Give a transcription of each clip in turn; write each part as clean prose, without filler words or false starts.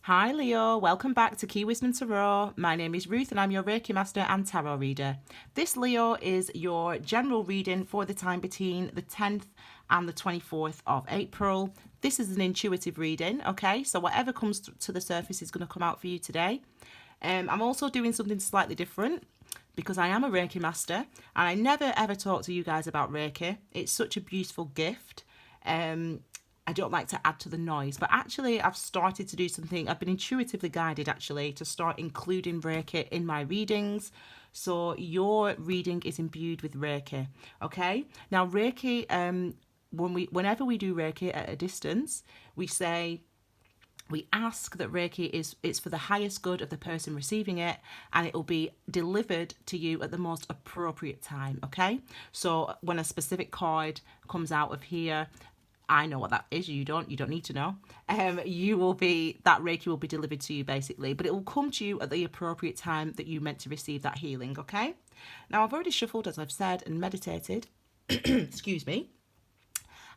Hi Leo, welcome back to Key Wisdom Tarot. My name is Ruth and I'm your Reiki Master and Tarot Reader. This Leo is your general reading for the time between the 10th and the 24th of April. This is an intuitive reading, okay? So whatever comes to the surface is going to come out for you today. I'm also doing something slightly different because I am a Reiki Master and I never ever talk to you guys about Reiki. It's such a beautiful gift. I don't like to add to the noise, but actually I've started to do something. I've been intuitively guided actually to start including Reiki in my readings. So your reading is imbued with Reiki. Okay. Now Reiki, whenever we do Reiki at a distance, we ask that Reiki it's for the highest good of the person receiving it, and it will be delivered to you at the most appropriate time. Okay. So when a specific card comes out of here, I know what that is. You don't need to know. That Reiki will be delivered to you basically, but it will come to you at the appropriate time that you meant to receive that healing. Okay. Now I've already shuffled, as I've said, and meditated. Excuse me.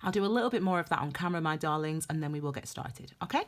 I'll do a little bit more of that on camera, my darlings, and then we will get started. Okay.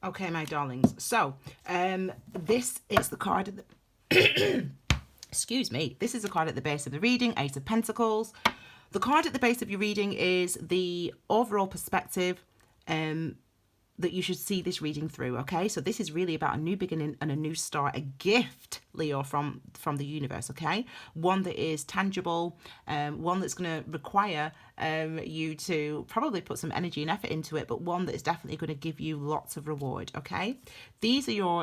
Okay, my darlings. So, this is the card at the excuse me. This is a card at the base of the reading, Ace of Pentacles. The card at the base of your reading is the overall perspective that you should see this reading through. Okay, so this is really about a new beginning and a new start, a gift, Leo, from the universe. Okay, one that is tangible, one that's going to require you to probably put some energy and effort into it, but one that is definitely going to give you lots of reward. Okay, these are your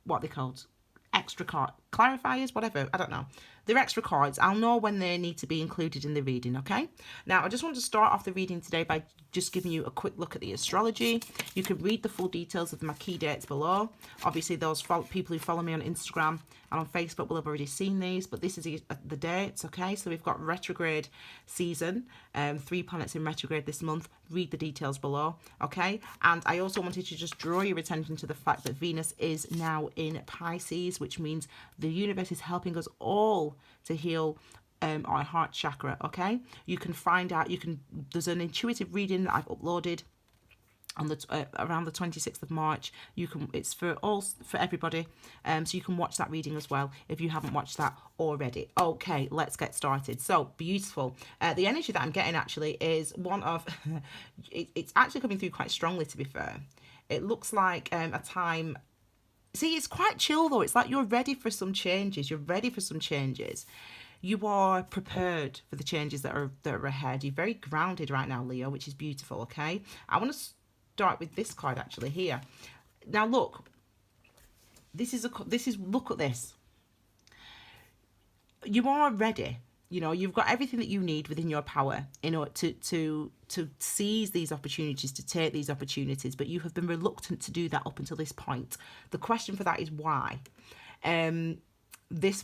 what are they called, extra card clarifiers, whatever, I don't know. They're extra cards. I'll know when they need to be included in the reading. Okay, now I just want to start off the reading today by just giving you a quick look at the astrology. You can read the full details of my key dates below. Obviously those people who follow me on Instagram and on Facebook will have already seen these, but this is the dates. Okay, so we've got retrograde season, 3 planets in retrograde this month. Read the details below. Okay, and I also wanted to just draw your attention to the fact that Venus is now in Pisces, which means the universe is helping us all to heal our heart chakra. Okay, you can find out, there's an intuitive reading that I've uploaded on the around the 26th of March. It's for everybody, so you can watch that reading as well if you haven't watched that already. Okay, let's get started. So beautiful. The energy that I'm getting actually is one of it's actually coming through quite strongly, to be fair. It looks like a time. See, it's quite chill though. It's like you're ready for some changes. You are prepared for the changes that are ahead. You're very grounded right now, Leo, which is beautiful. Okay, I want to start with this card actually here. Now look, look at this. You are ready. You know, you've got everything that you need within your power in order to seize these opportunities, to take these opportunities, but you have been reluctant to do that up until this point. The question for that is why. This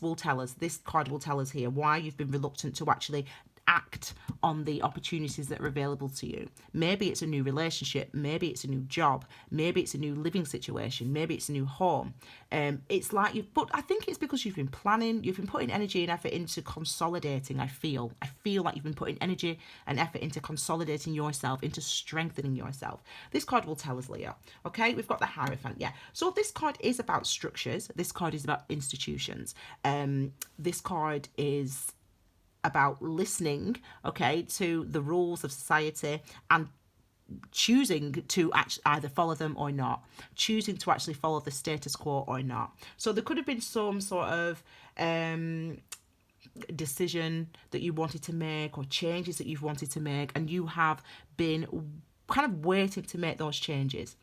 card will tell us here why you've been reluctant to actually act on the opportunities that are available to you. Maybe it's a new relationship, maybe it's a new job, maybe it's a new living situation, maybe it's a new home. It's like but I think it's because you've been planning, you've been putting energy and effort into consolidating. I feel like you've been putting energy and effort into consolidating yourself, into strengthening yourself. This card will tell us, Leo. Okay, we've got the Hierophant. Yeah, so this card is about structures. This card is about institutions. This card is about listening, okay, to the rules of society and choosing to either follow them or not, choosing to actually follow the status quo or not. So there could have been some sort of decision that you wanted to make or changes that you've wanted to make, and you have been kind of waiting to make those changes.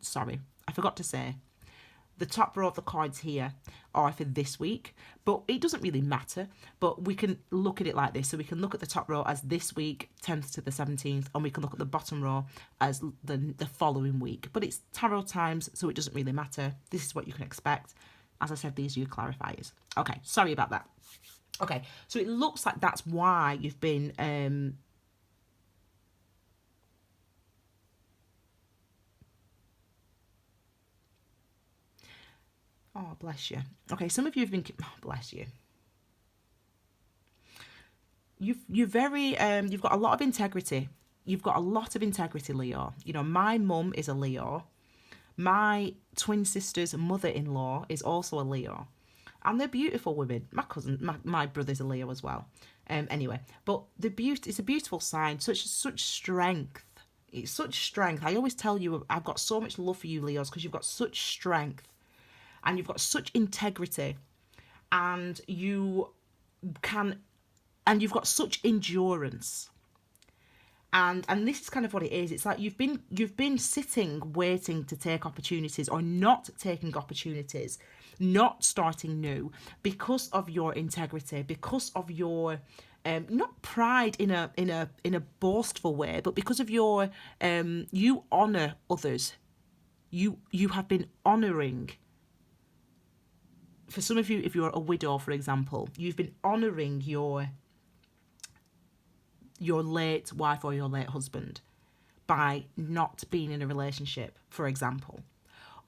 Sorry, I forgot to say. The top row of the cards here are for this week, but it doesn't really matter. But we can look at it like this. So we can look at the top row as this week, 10th to the 17th, and we can look at the bottom row as the following week. But it's tarot times, so it doesn't really matter. This is what you can expect. As I said, these are your clarifiers. Okay, sorry about that. Okay, so it looks like that's why you've been... Oh, bless you. Okay, some of you have been... Oh, bless you. You've got a lot of integrity. You've got a lot of integrity, Leo. You know, my mum is a Leo. My twin sister's mother-in-law is also a Leo. And they're beautiful women. My brother's a Leo as well. Anyway, but it's a beautiful sign. Such strength. It's such strength. I always tell you, I've got so much love for you, Leos, because you've got such strength. And you've got such integrity, and you've got such endurance, and this is kind of what it is. It's like you've been sitting waiting to take opportunities, or not taking opportunities, not starting new, because of your integrity, because of your not pride in a boastful way, but because of your you honor others. You have been honoring. For some of you, if you're a widow, for example, you've been honouring your late wife or your late husband by not being in a relationship, for example.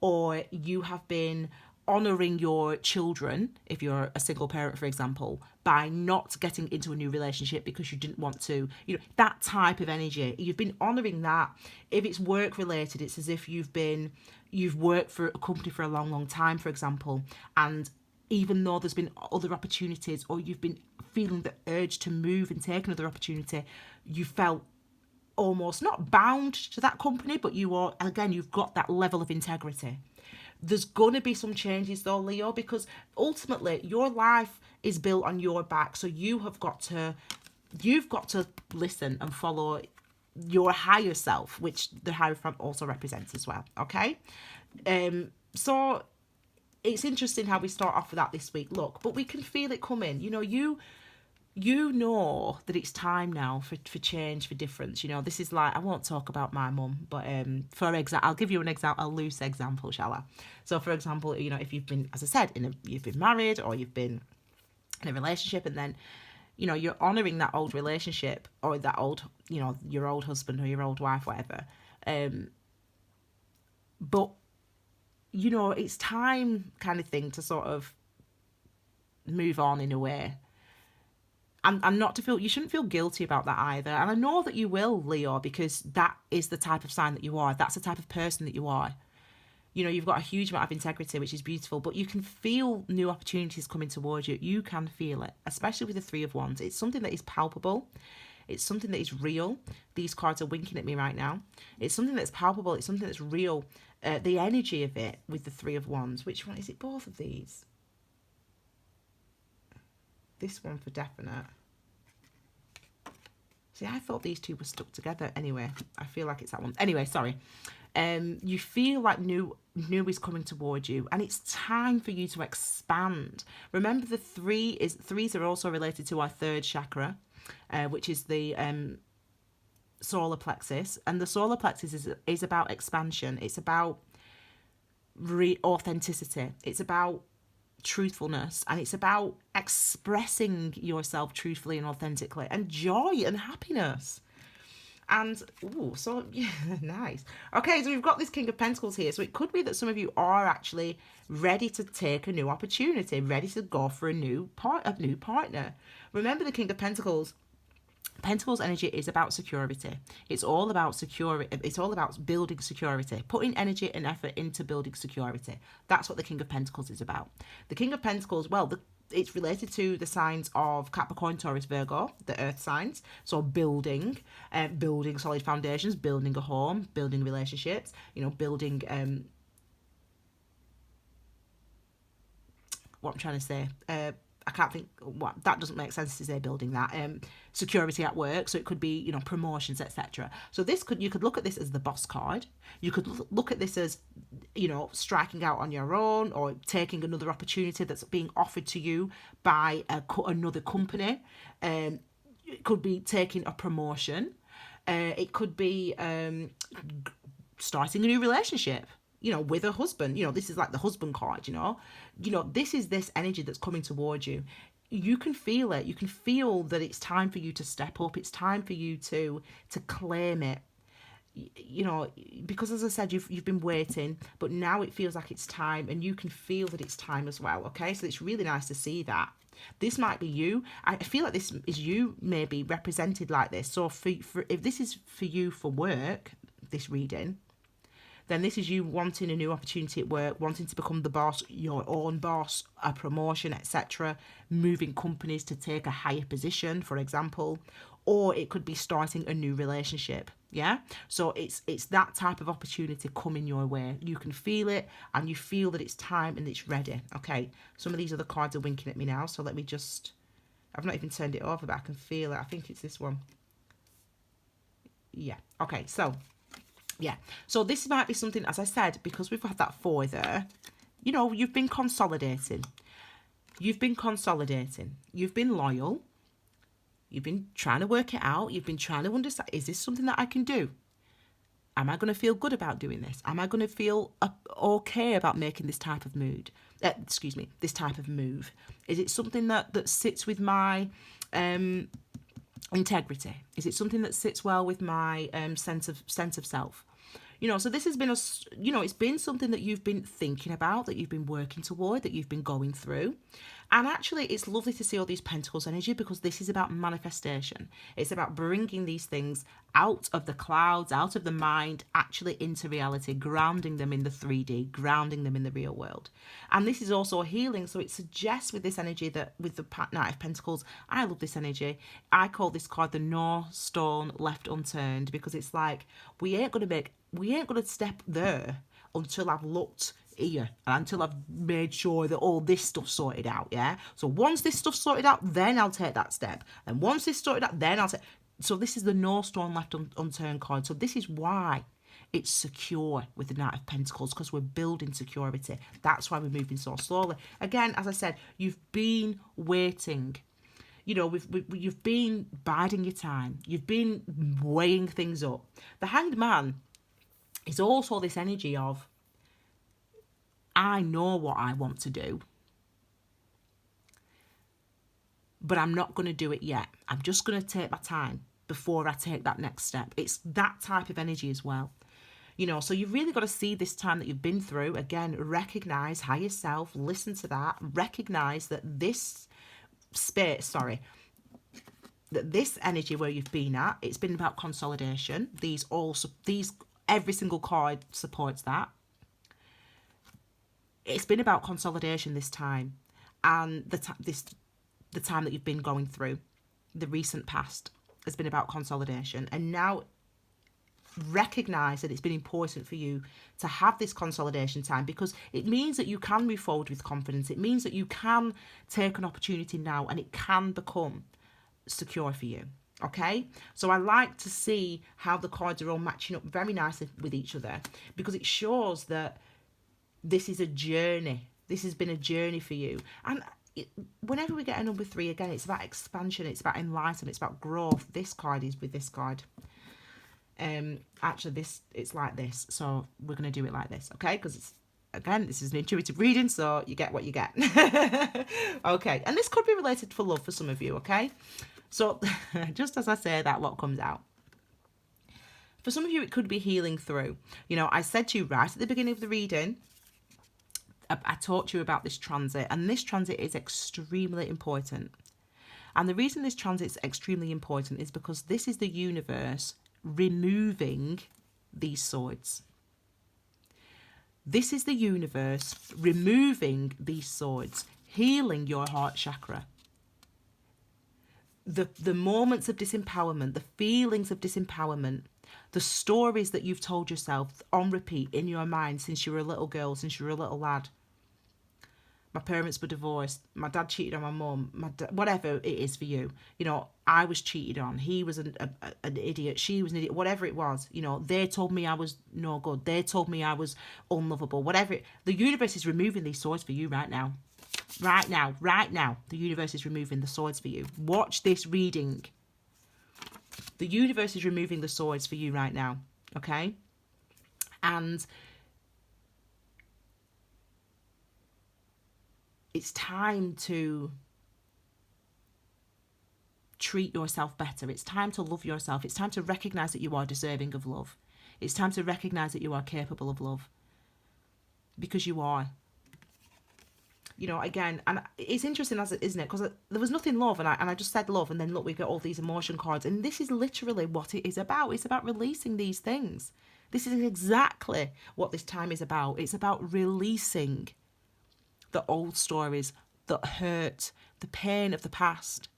Or you have been honouring your children, if you're a single parent, for example, by not getting into a new relationship because you didn't want to. You know, that type of energy. You've been honouring that. If it's work related, it's as if you've worked for a company for a long, long time, for example, and even though there's been other opportunities, or you've been feeling the urge to move and take another opportunity, you felt almost not bound to that company, but you've got that level of integrity. There's going to be some changes though, Leo, because ultimately your life is built on your back. So you've got to listen and follow your higher self, which the Hierophant also represents as well. Okay. So it's interesting how we start off with that this week. Look, but we can feel it coming. You know, you know that it's time now for change, for difference. You know, this is like, I won't talk about my mum, but I'll give you a loose example, shall I? So, for example, you know, if you've been, as I said, you've been married, or you've been in a relationship, and then, you know, you're honouring that old relationship, or that old, you know, your old husband or your old wife, whatever. But, you know, it's time kind of thing to sort of move on in a way. And not to feel, you shouldn't feel guilty about that either. And I know that you will, Leo, because that is the type of sign that you are. That's the type of person that you are. You know, you've got a huge amount of integrity, which is beautiful, but you can feel new opportunities coming towards you. You can feel it, especially with the Three of Wands. It's something that is palpable. It's something that is real. These cards are winking at me right now. It's something that's palpable. It's something that's real. The energy of it with the Three of Wands. Which one is it? Both of these? This one for definite. See, I thought these two were stuck together. Anyway, I feel like it's that one. Anyway, sorry. You feel like new is coming towards you, and it's time for you to expand. Remember, the threes are also related to our third chakra, which is the solar plexus. And the solar plexus is about expansion. It's about authenticity. It's about truthfulness, and it's about expressing yourself truthfully and authentically, and joy and happiness. And so yeah, nice. Okay, so we've got this King of Pentacles here. So it could be that some of you are actually ready to take a new opportunity, ready to go for a new partner. Remember, the King of Pentacles. Pentacles energy is about security. It's all about security. It's all about building security, putting energy and effort into building security. That's what the King of Pentacles is about. The King of Pentacles, well, it's related to the signs of Capricorn, Taurus, Virgo, the earth signs. So building solid foundations, building a home, building relationships, building, what I'm trying to say, I can't think what that doesn't make sense to say building that security at work. So it could be promotions, etc. So you could look at this as the boss card. You could look at this as striking out on your own, or taking another opportunity that's being offered to you by another company. It could be taking a promotion. It could be starting a new relationship, with a husband. This is like the husband card. This is this energy that's coming towards you. You can feel it. You can feel that it's time for you to step up. It's time for you to claim it. Because as I said, you've been waiting, but now it feels like it's time, and you can feel that it's time as well. Okay, so it's really nice to see that. This might be you. I feel like this is you, maybe represented like this. So for if this is for you for work, this reading, then this is you wanting a new opportunity at work, wanting to become the boss, your own boss, a promotion, etc., moving companies to take a higher position, for example, or it could be starting a new relationship. Yeah, so it's that type of opportunity coming your way. You can feel it, and you feel that it's time and it's ready. Okay, some of these other cards are winking at me now, so let me just, I've not even turned it over, but I can feel it. I think it's this one. Yeah, okay, so yeah, so this might be something, as I said, because we've had that 4 there, you've been consolidating. You've been loyal. You've been trying to work it out. You've been trying to understand, is this something that I can do? Am I going to feel good about doing this? Am I going to feel okay about making this type of mood? This type of move. Is it something that sits with my integrity? Is it something that sits well with my sense of self? So this has been it's been something that you've been thinking about, that you've been working toward, that you've been going through. And actually, it's lovely to see all these Pentacles energy, because this is about manifestation. It's about bringing these things out of the clouds, out of the mind, actually into reality, grounding them in the 3D, grounding them in the real world. And this is also healing. So it suggests with this energy that with the Knight of Pentacles, I love this energy. I call this card the no stone left unturned, because it's like, we ain't going to step there until I've looked here, and until I've made sure that all this stuff's sorted out. Yeah, so once this stuff's sorted out, then I'll take that step, and once this sorted out, then I'll take. So this is the no stone left unturned card. So this is why it's secure with the Knight of Pentacles, because we're building security. That's why we're moving so slowly. Again, as I said, you've been waiting. You've been biding your time. You've been weighing things up. The Hanged Man is also this energy of, I know what I want to do, but I'm not going to do it yet. I'm just going to take my time before I take that next step. It's that type of energy as well. So you've really got to see this time that you've been through. Again, recognize higher self, listen to that, recognize that this this energy where you've been at, it's been about consolidation. Every single card supports that. It's been about consolidation this time, and the time that you've been going through, the recent past, has been about consolidation. And now recognize that it's been important for you to have this consolidation time, because it means that you can move forward with confidence. It means that you can take an opportunity now, and it can become secure for you. Okay, so I like to see how the cards are all matching up very nicely with each other, because it shows that this is a journey. This has been a journey for you. And whenever we get a number 3, again, it's about expansion, it's about enlightenment, it's about growth. This card is with this card. Actually, it's like this. So we're going to do it like this, okay? Because it's again, this is an intuitive reading, so you get what you get. Okay, and this could be related for love for some of you, okay? So just as I say that, what comes out? For some of you, it could be healing through. You know, I said to you right at the beginning of the reading, I talked to you about this transit, and this transit is extremely important. And the reason this transit is extremely important is because this is the universe removing these swords. This is the universe removing these swords, healing your heart chakra. The moments of disempowerment, the feelings of disempowerment, the stories that you've told yourself on repeat in your mind since you were a little girl, since you were a little lad. My parents were divorced. My dad cheated on my mum. Whatever it is for you. You know, I was cheated on. He was an idiot. She was an idiot. Whatever it was. You know, they told me I was no good. They told me I was unlovable. Whatever. The universe is removing these swords for you right now. Right now. Right now. The universe is removing the swords for you. Watch this reading. The universe is removing the swords for you right now. Okay? And it's time to treat yourself better. It's time to love yourself. It's time to recognize that you are deserving of love. It's time to recognize that you are capable of love. Because you are. You know, again, and it's interesting, isn't it? Because there was nothing love, and I just said love, and then look, we've got all these emotion cards, and this is literally what it is about. It's about releasing these things. This is exactly what this time is about. It's about releasing the old stories that hurt, the pain of the past.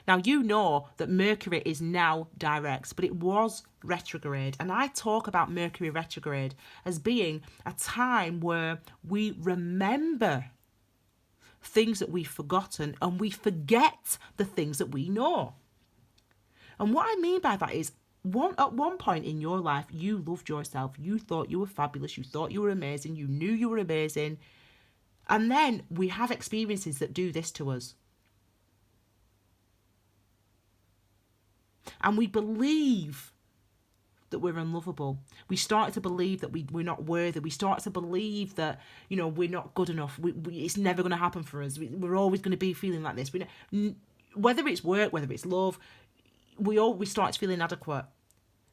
Now, you know that Mercury is now direct, but it was retrograde. And I talk about Mercury retrograde as being a time where we remember things that we've forgotten and we forget the things that we know. And what I mean by that is, at one point in your life, you loved yourself. You thought you were fabulous. You thought you were amazing. You knew you were amazing. And then we have experiences that do this to us. And we believe that we're unlovable. We start to believe that we're not worthy. We start to believe that, you know, we're not good enough. It's never going to happen for us. We're always going to be feeling like this. Whether it's work, whether it's love, we start to feel inadequate.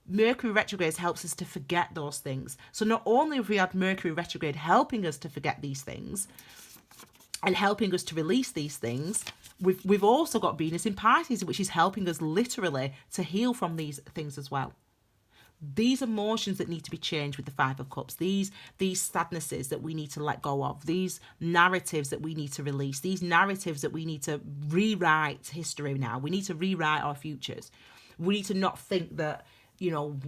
Mercury retrograde helps us to forget those things. So not only have we had Mercury retrograde helping us to forget these things and helping us to release these things, we've also got Venus in Pisces, which is helping us literally to heal from these things as well. These emotions that need to be changed with the Five of Cups, these sadnesses that we need to let go of, these narratives that we need to release, these narratives that we need to rewrite history now. We need to rewrite our futures. We need to not think that, you know,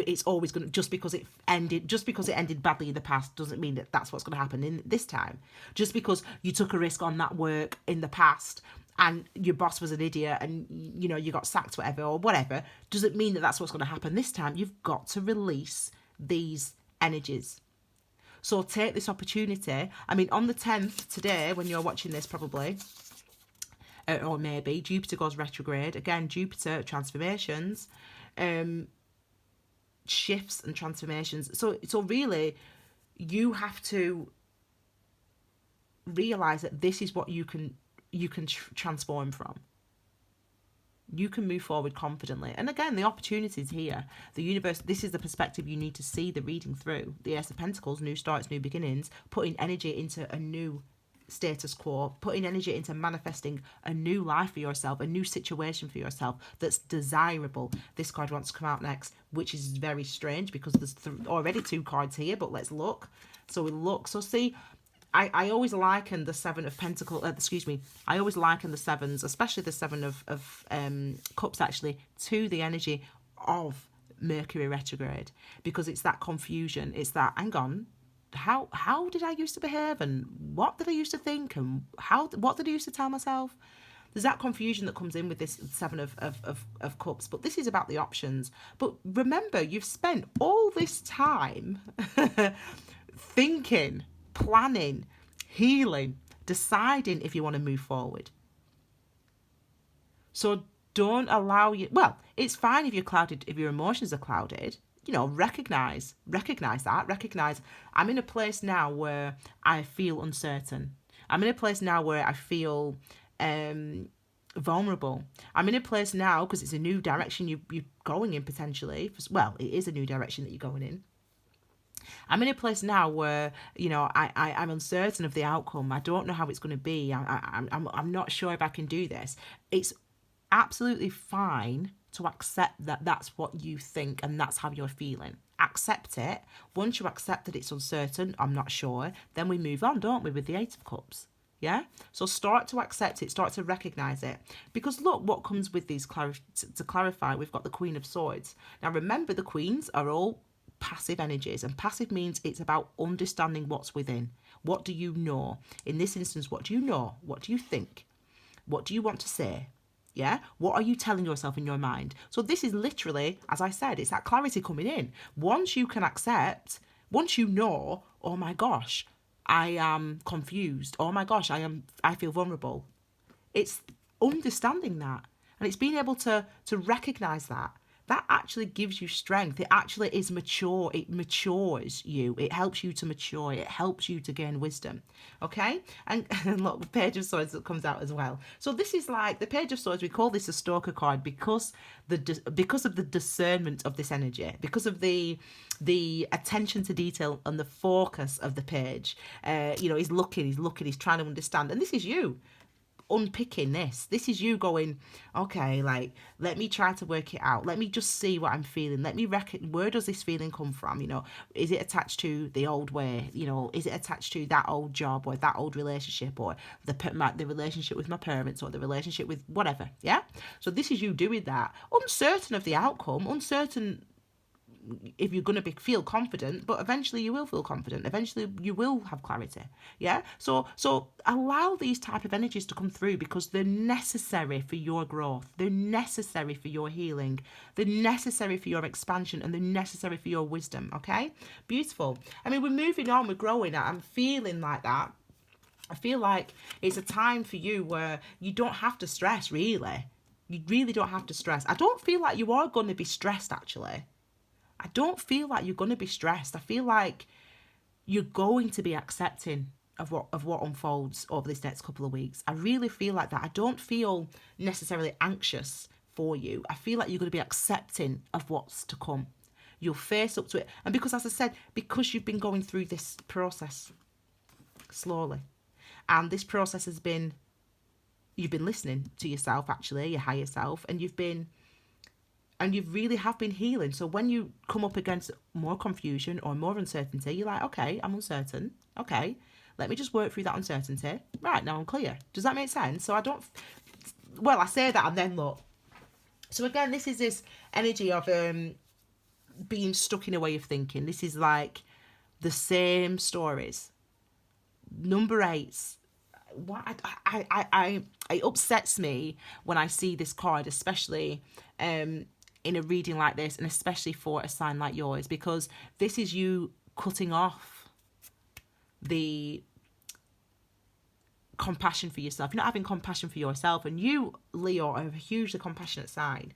it's always going to, just because it ended badly in the past doesn't mean that that's what's going to happen in this time. Just because you took a risk on that work in the past and your boss was an idiot and, you know, you got sacked, whatever, doesn't mean that that's what's going to happen this time. You've got to release these energies. So take this opportunity. I mean, on the 10th today, when you're watching this probably, or maybe, Jupiter goes retrograde. Again, Jupiter, transformations, shifts and transformations. So really, you have to realise that this is what you can transform from. You can move forward confidently. And again, the opportunity is here. The universe, this is the perspective you need to see the reading through. The Ace of Pentacles, new starts, new beginnings, putting energy into a new status quo, putting energy into manifesting a new life for yourself, a new situation for yourself that's desirable. This card wants to come out next, which is very strange because there's already two cards here, but let's look. So we look. So see, I always liken the Seven of Pentacles, I always liken the sevens, especially the Seven of Cups actually, to the energy of Mercury retrograde, because it's that confusion. It's that, hang on, how did I used to behave, and what did I used to think, and what did I used to tell myself? There's that confusion that comes in with this Seven of Cups, but this is about the options. But remember, you've spent all this time thinking, planning, healing, deciding if you want to move forward. So don't allow well, it's fine if you're clouded, if your emotions are clouded. recognize that. Recognize, I'm in a place now where I feel uncertain. I'm in a place now where I feel vulnerable. I'm in a place now, because it's a new direction you're going in potentially. Well, it is a new direction that you're going in. I'm in a place now where, I'm uncertain of the outcome. I don't know how it's going to be. I'm not sure if I can do this. It's absolutely fine to accept that that's what you think and that's how you're feeling. Accept it. Once you accept that it's uncertain, I'm not sure, then we move on, don't we, with the Eight of Cups. Yeah? So start to accept it, start to recognize it. Because look what comes with these, to clarify, we've got the Queen of Swords. Now remember, the queens are all passive energies, and passive means it's about understanding what's within. What do you know? In this instance, what do you know? What do you think? What do you want to say? Yeah? What are you telling yourself in your mind? So this is literally, as I said, it's that clarity coming in. Once you can accept, once you know, oh my gosh, I am confused. Oh my gosh, I feel vulnerable. It's understanding that. And it's being able to recognize that. That actually gives you strength. It actually is mature. It matures you. It helps you to mature. It helps you to gain wisdom. Okay? And look, the Page of Swords that comes out as well. So this is like the Page of Swords. We call this a stalker card because of the discernment of this energy, because of the attention to detail and the focus of the page. He's looking, he's trying to understand. And this is you unpicking this. This is you going, okay, like, let me try to work it out. Let me just see what I'm feeling. Let me reckon, where does this feeling come from? Is it attached to the old way? Is it attached to that old job or that old relationship or the relationship with my parents or the relationship with whatever? Yeah. So this is you doing that, uncertain of the outcome, uncertain if you're going to feel confident, but eventually you will feel confident. Eventually you will have clarity. Yeah. So allow these type of energies to come through, because they're necessary for your growth. They're necessary for your healing. They're necessary for your expansion, and they're necessary for your wisdom. Okay. Beautiful. I mean, we're moving on. We're growing. I'm feeling like that. I feel like it's a time for you where you don't have to stress, really. You really don't have to stress. I don't feel like you are going to be stressed, actually. I don't feel like you're going to be stressed. I feel like you're going to be accepting of what unfolds over this next couple of weeks. I really feel like that. I don't feel necessarily anxious for you. I feel like you're going to be accepting of what's to come. You'll face up to it. And because, as I said, because you've been going through this process slowly, and this process has been, you've been listening to yourself, actually, your higher self, and you really have been healing. So when you come up against more confusion or more uncertainty, you're like, okay, I'm uncertain. Okay, let me just work through that uncertainty. Right, now I'm clear. Does that make sense? So I say that and then look. So again, this is this energy of being stuck in a way of thinking. This is like the same stories. Number 8. It upsets me when I see this card, especially in a reading like this, and especially for a sign like yours, because this is you cutting off the compassion for yourself. You're not having compassion for yourself, and you, Leo, are a hugely compassionate sign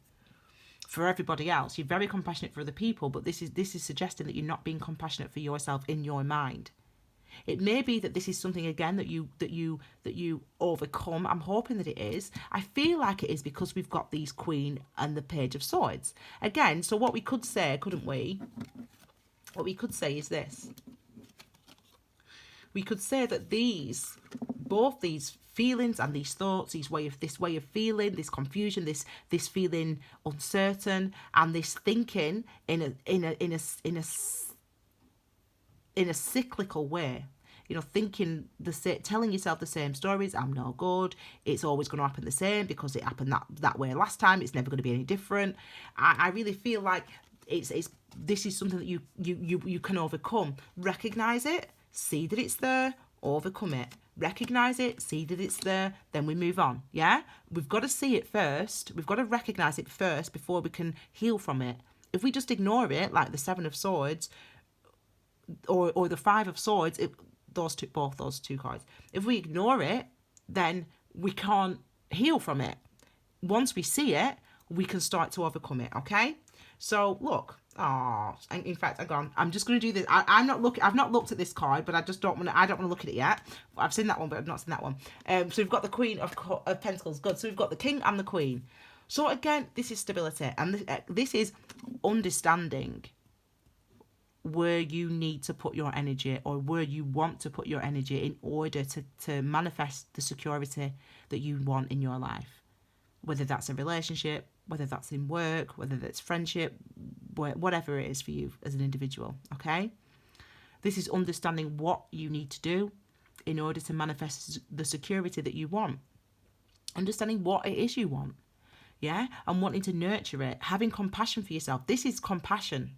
for everybody else. You're very compassionate for other people, but this is suggesting that you're not being compassionate for yourself in your mind. It may be that this is something, again, that you overcome. I'm hoping that it is. I feel like it is, because we've got these Queen and the Page of Swords. Again, so what we could say, couldn't we? What we could say is this. We could say that both these feelings and these thoughts, this way of feeling, this confusion, this feeling uncertain, and this thinking in a cyclical way, thinking telling yourself the same stories. I'm no good. It's always going to happen the same because it happened that way last time. It's never going to be any different. I really feel like this is something that you can overcome. Recognize it, see that it's there, overcome it. Recognize it, see that it's there, then we move on. Yeah, we've got to see it first. We've got to recognize it first before we can heal from it. If we just ignore it, like the Seven of Swords, or the Five of Swords, both those two cards, if we ignore it, then we can't heal from it. Once we see it, we can start to overcome it. Okay, so look, Oh, in fact, hang on. I'm just going to do this. I'm not looking. I've not looked at this card, but I just don't want to. I don't want to look at it yet. I've seen that one, but I've not seen that one. So we've got the Queen of Pentacles. Good. So we've got the King and the Queen. So again, this is stability, and this is understanding where you need to put your energy, or where you want to put your energy in order to manifest the security that you want in your life. Whether that's a relationship, whether that's in work, whether that's friendship, whatever it is for you as an individual, okay? This is understanding what you need to do in order to manifest the security that you want. Understanding what it is you want, yeah? And wanting to nurture it, having compassion for yourself. This is compassion.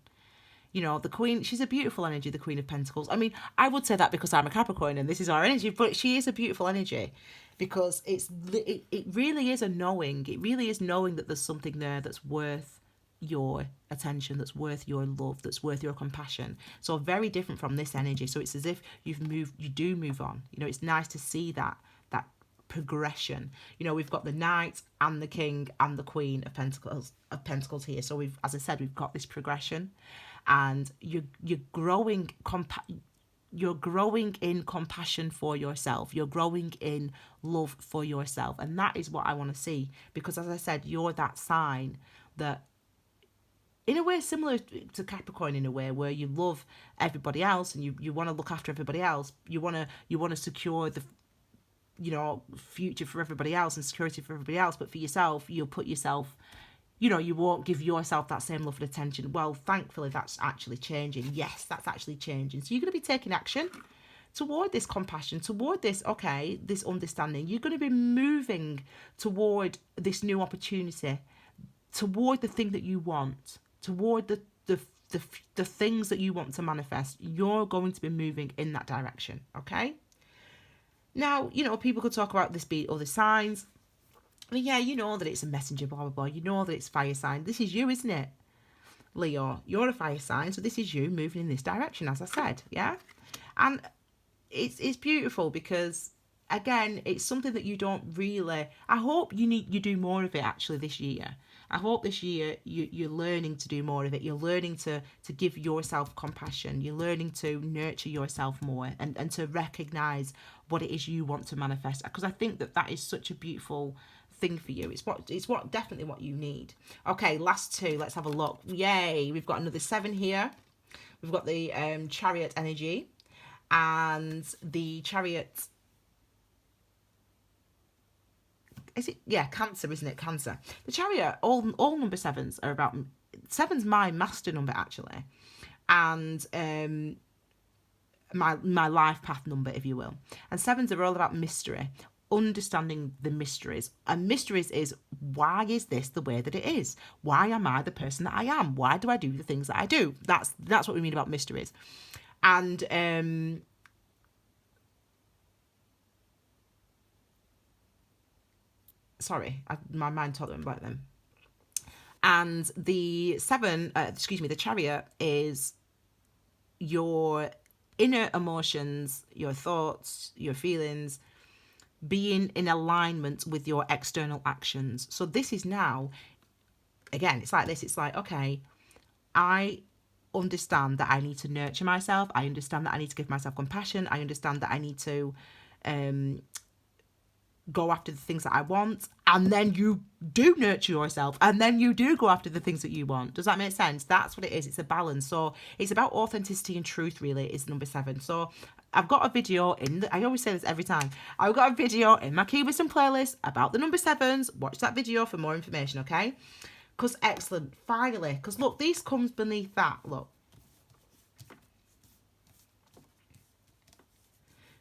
You know, the Queen, she's a beautiful energy, the Queen of Pentacles. I mean, I would say that because I'm a Capricorn and this is our energy, but she is a beautiful energy because it really is a knowing. It really is knowing that there's something there that's worth your attention, that's worth your love, that's worth your compassion. So very different from this energy. So it's as if you do move on. You know, it's nice to see that progression. You know, we've got the Knight and the King and the Queen of Pentacles here. So as I said, we've got this progression. And you're growing in compassion for yourself. You're growing in love for yourself. And that is what I want to see. Because as I said, you're that sign that, in a way similar to Capricorn, in a way where you love everybody else and you want to look after everybody else. You want to secure the future for everybody else and security for everybody else. But for yourself, you'll put yourself, you won't give yourself that same love and attention. Well, thankfully, that's actually changing. Yes, that's actually changing. So you're going to be taking action toward this compassion, toward this, this understanding. You're going to be moving toward this new opportunity, toward the thing that you want, toward the things that you want to manifest. You're going to be moving in that direction, okay? Now, people could talk about this being other signs. I mean, yeah, you know that it's a messenger, blah, blah, blah. You know that it's fire sign. This is you, isn't it? Leo, you're a fire sign, so this is you moving in this direction, as I said, yeah? And it's beautiful because, again, it's something that you don't really... I hope you do more of it, actually, this year. I hope this year you're learning to do more of it. You're learning to give yourself compassion. You're learning to nurture yourself more and to recognise what it is you want to manifest. Because I think that is such a beautiful thing for you. It's definitely what you need. Okay, last two. Let's have a look. Yay! We've got another 7 here. We've got the Chariot energy, and the Chariot. Is it? Yeah, Cancer, isn't it? Cancer. The Chariot. All number 7s are about. 7's my master number, actually, and my life path number, if you will. And 7s are all about mystery. Understanding the mysteries. And mysteries is, why is this the way that it is? Why am I the person that I am? Why do I do the things that I do? That's what we mean about mysteries. And my mind totally went blank then. And the 7, the Chariot is your inner emotions, your thoughts, your feelings, being in alignment with your external actions. So this is now, again, it's like this. It's like, okay, I understand that I need to nurture myself. I understand that I need to give myself compassion. I understand that I need to go after the things that I want. And then you do nurture yourself. And then you do go after the things that you want. Does that make sense? That's what it is. It's a balance. So it's about authenticity and truth, really, is number 7. So I've got a video I always say this every time. I've got a video in my Key Wisdom playlist about the number 7s. Watch that video for more information, okay? Because excellent, finally. Because look, these comes beneath that, look.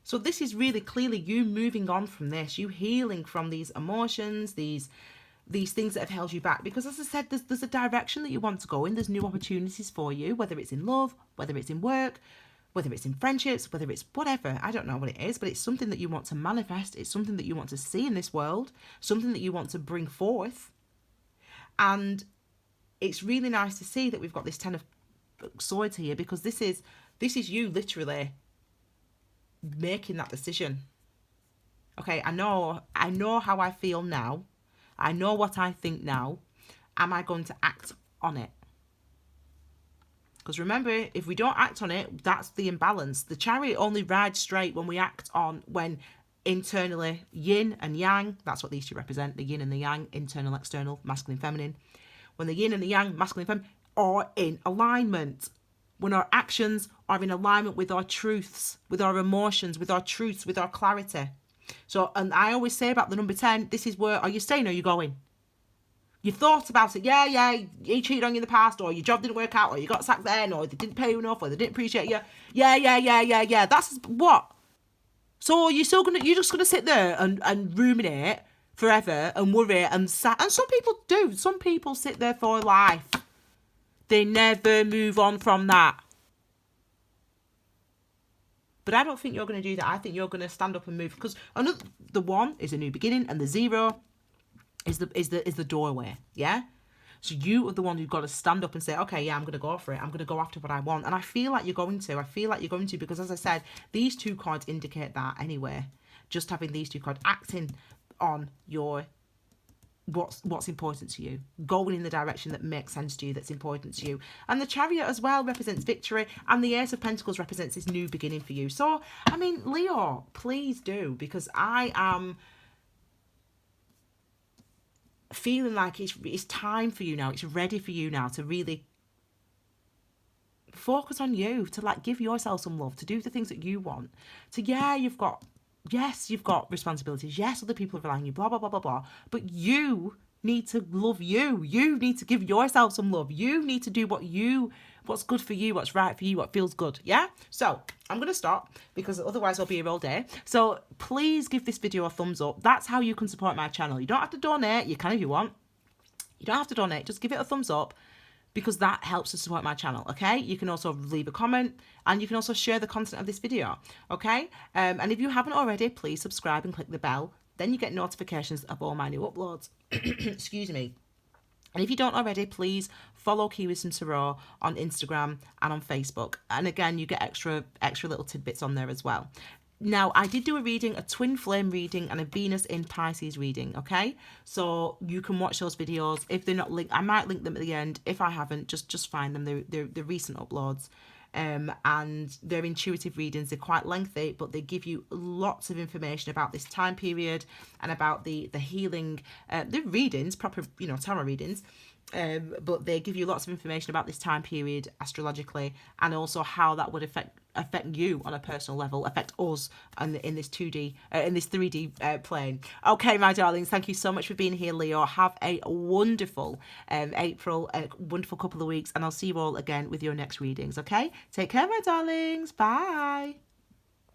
So this is really clearly you moving on from this, you healing from these emotions, these things that have held you back. Because as I said, there's a direction that you want to go in. There's new opportunities for you, whether it's in love, whether it's in work, whether it's in friendships, whether it's whatever. I don't know what it is, but it's something that you want to manifest. It's something that you want to see in this world, something that you want to bring forth. And it's really nice to see that we've got this 10 of Swords here, because this is you literally making that decision. Okay, I know how I feel now. I know what I think now. Am I going to act on it? Because remember, if we don't act on it, that's the imbalance. The chariot only rides straight when we act on, when internally yin and yang, that's what these two represent, the yin and the yang, internal, external, masculine, feminine. When the yin and the yang, masculine, feminine, are in alignment. When our actions are in alignment with our truths, with our emotions, with our truths, with our clarity. So, and I always say about the number 10, this is where, are you staying or are you going? You thought about it, yeah, he cheated on you in the past, or your job didn't work out, or you got sacked then, or they didn't pay you enough, or they didn't appreciate you. Yeah. That's what? So you're just gonna sit there and ruminate forever and worry and some people do. Some people sit there for life. They never move on from that. But I don't think you're going to do that. I think you're going to stand up and move, because the 1 is a new beginning, and the 0 is the doorway. Yeah. So you are the one who've got to stand up and say, okay, yeah, I'm going to go for it. I'm going to go after what I want. And I feel like you're going to. Because as I said, these 2 cards indicate that anyway. Just having these 2 cards, acting on your what's important to you, going in the direction that makes sense to you, that's important to you. And the Chariot as well represents victory, and the Ace of Pentacles represents this new beginning for you. So, I mean, Leo, please do, because I am feeling like it's time for you now. It's ready for you now to really focus on you, to like give yourself some love, to do the things that you want. So yeah, you've got responsibilities. Yes, other people are relying on you, blah, blah, blah, blah, blah. But you need to love you. You need to give yourself some love. You need to do what's good for you, what's right for you, what feels good. Yeah? So I'm going to stop, because otherwise I'll be here all day. So please give this video a thumbs up. That's how you can support my channel. You don't have to donate. You can if you want. You don't have to donate. Just give it a thumbs up, because that helps to support my channel, okay? You can also leave a comment, and you can also share the content of this video, okay? And if you haven't already, please subscribe and click the bell. Then you get notifications of all my new uploads. Excuse me. And if you don't already, please follow Key Wisdom Tarot on Instagram and on Facebook. And again, you get extra little tidbits on there as well. Now, I did do a reading, a twin flame reading and a Venus in Pisces reading, okay? So you can watch those videos. If they're not linked, I might link them at the end. If I haven't, just find them. They're recent uploads. And they're intuitive readings. They're quite lengthy, but they give you lots of information about this time period and about the healing, the readings, proper, tarot readings. But they give you lots of information about this time period astrologically, and also how that would affect you on a personal level, affect us in this 2D, in this 3D plane. Okay, my darlings, thank you so much for being here, Leo. Have a wonderful April, a wonderful couple of weeks, and I'll see you all again with your next readings. Okay, take care, my darlings. Bye.